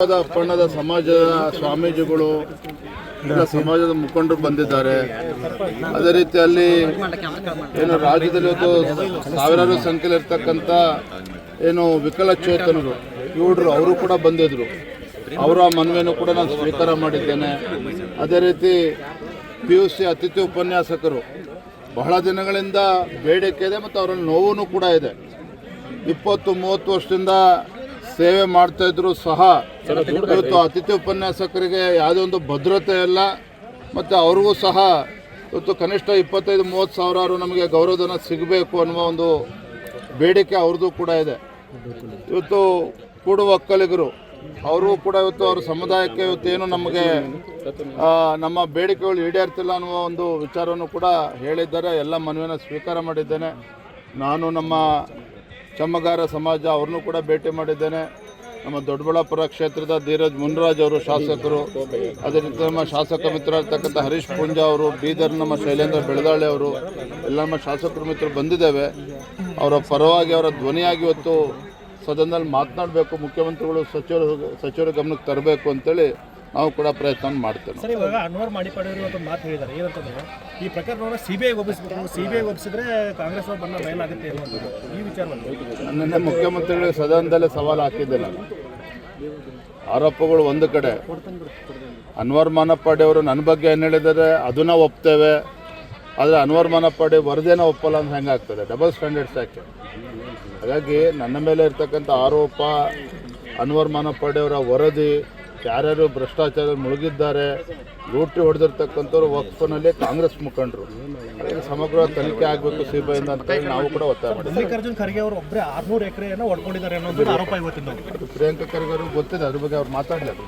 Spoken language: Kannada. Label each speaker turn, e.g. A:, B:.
A: ಬಣ್ಣದ ಸಮಾಜದ ಸ್ವಾಮೀಜಿಗಳು ಎಲ್ಲ ಸಮಾಜದ ಮುಖಂಡರು ಬಂದಿದ್ದಾರೆ. ಅದೇ ರೀತಿಯಲ್ಲಿ ಏನು ರಾಜ್ಯದಲ್ಲಿ ಇವತ್ತು ಸಾವಿರಾರು ಸಂಖ್ಯೆಯಲ್ಲಿ ಇರ್ತಕ್ಕಂಥ ಏನು ವಿಕಲಚೇತನರು ಇವ್ರು ಅವರು ಕೂಡ ಬಂದಿದ್ರು. ಅವರ ಮನವಿಯನ್ನು ಕೂಡ ನಾನು ಸ್ವೀಕಾರ ಮಾಡಿದ್ದೇನೆ. ಅದೇ ರೀತಿ PUC ಅತಿಥಿ ಉಪನ್ಯಾಸಕರು ಬಹಳ ದಿನಗಳಿಂದ ಬೇಡಿಕೆ ಇದೆ ಮತ್ತು ಅವರ ನೋವು ಕೂಡ ಇದೆ. 20-30 ವರ್ಷದಿಂದ ಸೇವೆ ಮಾಡ್ತಾಯಿದ್ರು ಸಹ ಇವತ್ತು ಅತಿಥಿ ಉಪನ್ಯಾಸಕರಿಗೆ ಯಾವುದೇ ಒಂದು ಭದ್ರತೆ ಇಲ್ಲ ಮತ್ತು ಅವ್ರಿಗೂ ಸಹ ಇವತ್ತು ಕನಿಷ್ಠ 25-30 ಸಾವಿರ ನಮಗೆ ಗೌರವಧನ ಸಿಗಬೇಕು ಅನ್ನುವ ಒಂದು ಬೇಡಿಕೆ ಅವ್ರದ್ದು ಕೂಡ ಇದೆ. ಇವತ್ತು ಕೂಡುವ ಒಕ್ಕಲಿಗರು ಅವರು ಕೂಡ ಇವತ್ತು ಅವ್ರ ಸಮುದಾಯಕ್ಕೆ ಇವತ್ತೇನು ನಮಗೆ ನಮ್ಮ ಬೇಡಿಕೆಗಳು ಈಡೇರ್ತಿಲ್ಲ ಅನ್ನುವ ಒಂದು ವಿಚಾರವನ್ನು ಕೂಡ ಹೇಳಿದ್ದಾರೆ. ಎಲ್ಲ ಮನವಿಯನ್ನು ಸ್ವೀಕಾರ ಮಾಡಿದ್ದೇನೆ. ನಾನು ನಮ್ಮ ಚಮ್ಮಗಾರ ಸಮಾಜ ಅವ್ರನ್ನೂ ಕೂಡ ಭೇಟಿ ಮಾಡಿದ್ದೇನೆ. ನಮ್ಮ ದೊಡ್ಡಬಳ್ಳಾಪುರ ಕ್ಷೇತ್ರದ ಧೀರಜ್ ಮುನ್ರಾಜ್ ಅವರು ಶಾಸಕರು, ಅದೇ ರೀತಿ ನಮ್ಮ ಶಾಸಕ ಮಿತ್ರರಾಗಿರ್ತಕ್ಕಂಥ ಹರೀಶ್ ಪೂಂಜಾ ಅವರು, ಬೀದರ್ ನಮ್ಮ ಶೈಲೇಂದ್ರ ಬೆಳದಾಳೆ ಅವರು ಎಲ್ಲ ನಮ್ಮ ಶಾಸಕರು ಮಿತ್ರರು ಬಂದಿದ್ದೇವೆ. ಅವರ ಪರವಾಗಿ ಅವರ ಧ್ವನಿಯಾಗಿ ಇವತ್ತು ಸದನದಲ್ಲಿ ಮಾತನಾಡಬೇಕು, ಮುಖ್ಯಮಂತ್ರಿಗಳು ಸಚಿವರ ಗಮನಕ್ಕೆ ತರಬೇಕು ಅಂತೇಳಿ ನಾವು ಕೂಡ ಪ್ರಯತ್ನ ಮಾಡ್ತೇವೆ.
B: ಸರ್, ಇವಾಗ ಅನ್ವರ್ ಮಾಡಿಪಾಡಿಯವರು ಒಂದು ಮಾತು ಹೇಳಿದ್ದಾರೆ. ಏನಂತಂದ್ರೆ ಈ ಪ್ರಕರಣವನ್ನು CBIಗೆ ಒಪ್ಪಿಸಬೇಕು, CBIಗೆ ಒಪ್ಪಿಸಿದ್ರೆ ಕಾಂಗ್ರೆಸ್ ಬಣ್ಣ ಬಯಲಾಗುತ್ತೆ ಅನ್ನುವಂಥದ್ದು ಈ ವಿಚಾರವನ್ನು
A: ನಿನ್ನೆ ಮುಖ್ಯಮಂತ್ರಿಗಳಿಗೆ ಸದನದಲ್ಲೇ ಸವಾಲು ಹಾಕಿದ್ದಿಲ್ಲ. ಆರೋಪಗಳು ಒಂದು ಕಡೆ, ಅನ್ವರ್ ಮಾನಪ್ಪಾಡಿ ಅವರು ನನ್ನ ಬಗ್ಗೆ ಏನು ಹೇಳಿದ್ದಾರೆ ಅದನ್ನ ಒಪ್ತೇವೆ, ಆದರೆ ಅನ್ವರ್ ಮಾನಪ್ಪಾಡಿ ವರದಿನ ಒಪ್ಪಲ್ಲ ಅಂತ ಹೆಂಗಾಗ್ತದೆ? ಡಬಲ್ ಸ್ಟ್ಯಾಂಡರ್ಡ್ಸ್ ಯಾಕೆ? ಹಾಗಾಗಿ ನನ್ನ ಮೇಲೆ ಇರ್ತಕ್ಕಂಥ ಆರೋಪ, ಅನ್ವರ್ ಮಾನಪ್ಪಾಡಿ ಅವರ ವರದಿ, ಯಾರ್ಯಾರು ಭ್ರಷ್ಟಾಚಾರದಲ್ಲಿ ಮುಳುಗಿದ್ದಾರೆ, ಲೂಟಿ ಹೊಡೆದಿರ್ತಕ್ಕಂಥವ್ರು ವಕ್ಫ್ನಲ್ಲಿ ಕಾಂಗ್ರೆಸ್ ಮುಖಂಡರು, ಅದಕ್ಕೆ ಸಮಗ್ರ ತನಿಖೆ ಆಗಬೇಕು CBIಯಿಂದ ಅಂತ ಹೇಳಿ ನಾವು ಕೂಡ ಒತ್ತಾಯ ಮಾಡಿದ್ವಿ.
B: ಮಲ್ಲಿಕಾರ್ಜುನ್ ಖರ್ಗೆ ಅವರು ಒಬ್ಬರೇ 600 ಎಕರೆಯನ್ನು ಹೊಡ್ಕೊಂಡಿದ್ದಾರೆ ಅನ್ನೋದು ಆರೋಪ ಇವತ್ತಿನ.
A: ಅದು ಪ್ರಿಯಾಂಕಾ ಖರ್ಗೆ ಅವ್ರಿಗೆ ಗೊತ್ತಿದೆ, ಅದ್ರ ಬಗ್ಗೆ ಅವ್ರು ಮಾತಾಡಲಿಲ್ಲ.